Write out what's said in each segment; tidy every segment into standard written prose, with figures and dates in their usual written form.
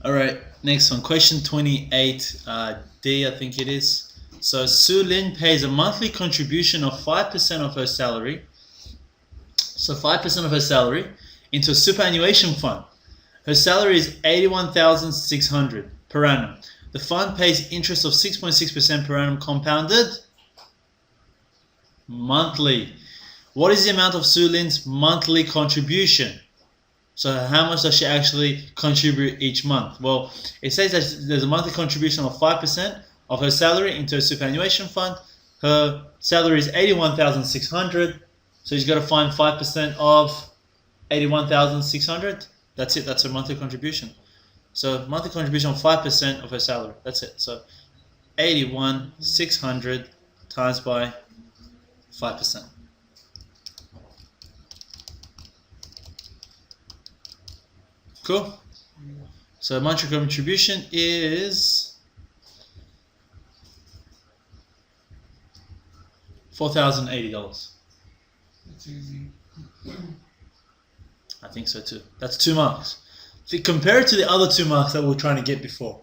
All right, next one. Question 28, D, I think it is. So Su Lin pays a monthly contribution of 5% of her salary. So 5% of her salary into a superannuation fund. Her salary is 81,600 per annum. The fund pays interest of 6.6% per annum compounded monthly. What is the amount of Su Lin's monthly contribution? So how much does she actually contribute each month? Well, it says that there's a monthly contribution of 5% of her salary into a superannuation fund. Her salary is 81,600. So she's got to find 5% of 81,600. That's it. That's her monthly contribution. So monthly contribution of 5% of her salary. That's it. So 81,600 times by 5%. Cool. So monthly contribution is $4,080. That's easy. I think so too. That's 2 marks. Compare it to the other 2 marks that we were trying to get before.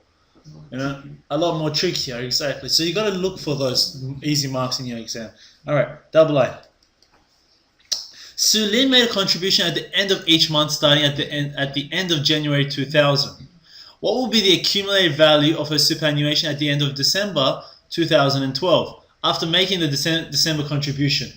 You know, a lot more trickier, exactly. So you got to look for those easy marks in your exam. All right, double A. Su Lin made a contribution at the end of each month, starting at the end of January 2000. What will be the accumulated value of her superannuation at the end of December 2012 after making the December contribution?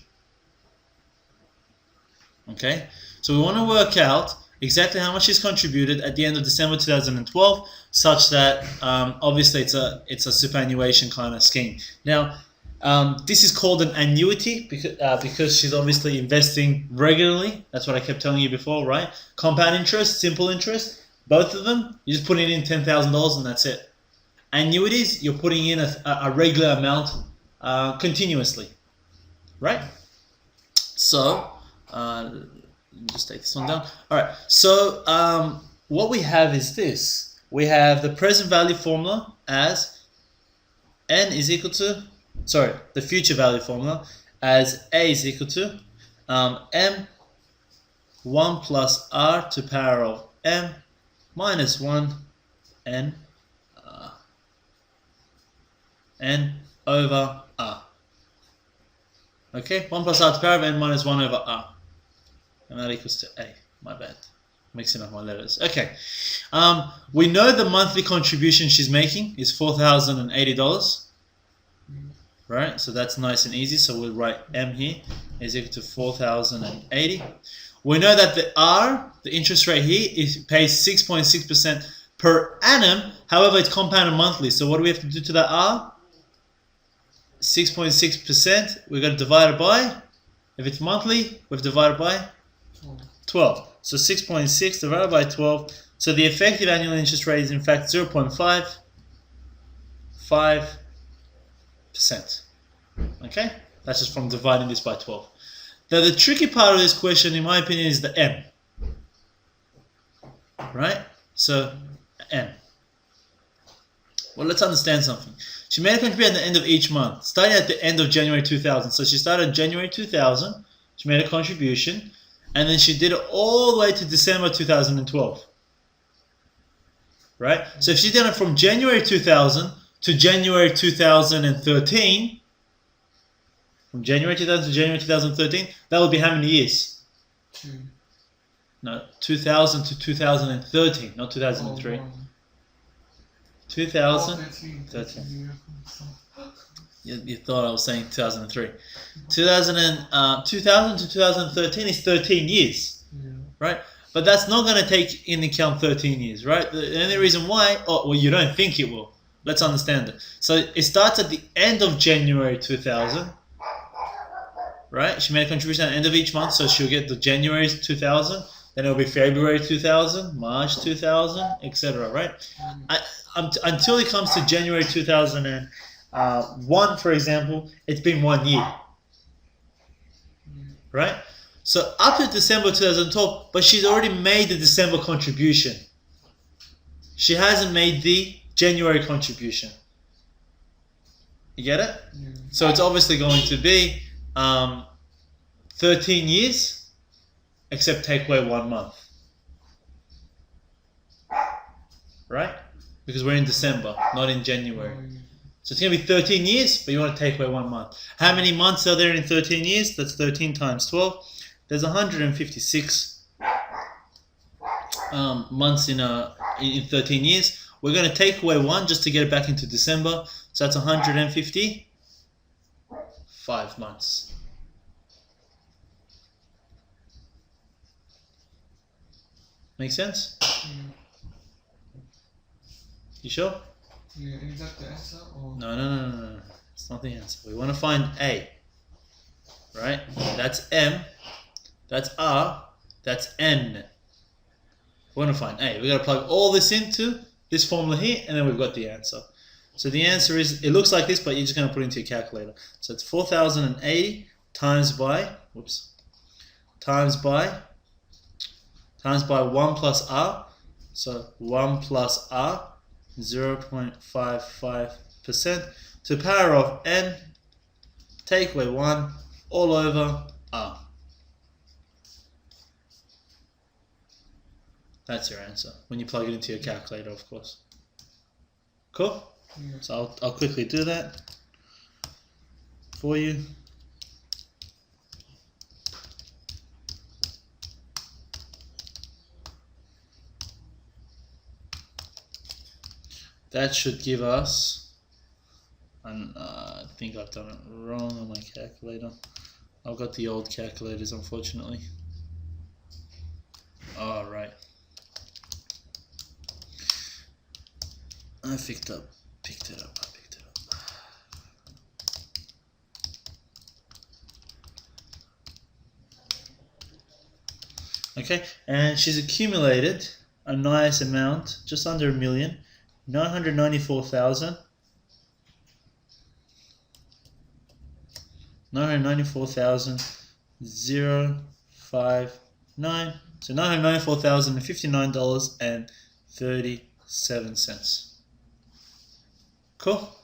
Okay, so we want to work out exactly how much she's contributed at the end of December 2012, such that obviously it's a superannuation kind of scheme. Now, this is called an annuity because she's obviously investing regularly. That's what I kept telling you before, right? Compound interest, simple interest, both of them, you're just putting in $10,000 and that's it. Annuities, you're putting in a regular amount continuously, right? So, let me just take this one down. All right, so what we have is this. We have the present value formula as N is equal to, the future value formula as A is equal to M 1 plus R to power of M minus 1 N over R. Okay, 1 plus R to power of N minus 1 over R. And that equals to A. My bad. Mixing up my letters. Okay. We know the monthly contribution she's making is $4,080. Right? So that's nice and easy. So we'll write M here is equal to 4,080. We know that the R, the interest rate here, pays 6.6% per annum. However, it's compounded monthly. So what do we have to do to that R? 6.6%. We've got to divide it by, if it's monthly, we've divided by 12. So 6.6 divided by 12. So the effective annual interest rate is in fact 0.55%. Okay? That's just from dividing this by 12. Now the tricky part of this question, in my opinion, is the M. Right? So M. Well, let's understand something. She made a contribution at the end of each month, starting at the end of January 2000. So she started January 2000. She made a contribution. And then she did it all the way to December 2012. Right? So if she did it from January 2000 to January 2013, from January 2000 to January 2013, that would be how many years? 2. No, 2000 to 2013, not 2003. 2013. You thought I was saying 2003. 2000 to 2013 is 13 years, right? But that's not going to take into account 13 years, right? The only reason why, you don't think it will. Let's understand it. So it starts at the end of January 2000, right? She made a contribution at the end of each month, so she'll get the January 2000, then it'll be February 2000, March 2000, etc., right? Until it comes to January 2001, for example, it's been 1 year, right? So up to December 2012, but she's already made the December contribution. She hasn't made the January contribution. You get it? Yeah. So it's obviously going to be 13 years, except take away 1 month. right? Because we're in December, not in January. Oh, yeah. So it's going to be 13 years, but you want to take away 1 month. How many months are there in 13 years? That's 13 times 12. There's 156 months in 13 years. We're going to take away 1 just to get it back into December. So that's 155 months. Make sense? Yeah. You sure? Yeah, is that the answer or? No. It's not the answer. We want to find A. Right? That's M. That's R. That's N. We want to find A. We've got to plug all this into this formula here, and then we've got the answer. So the answer is, it looks like this, but you're just going to put it into your calculator. So it's 4,080 times by 1 plus R. So 1 plus R, 0.55%, to the power of N, take away 1, all over R. That's your answer, when you plug it into your calculator, of course. Cool? Yeah. So I'll quickly do that for you. That should give us, and I think I've done it wrong on my calculator. I've got the old calculators, unfortunately. Oh, right. I picked it up. Okay, and she's accumulated a nice amount, just under $1 million, 994,000. 994,059. So $994,059.37. Cool.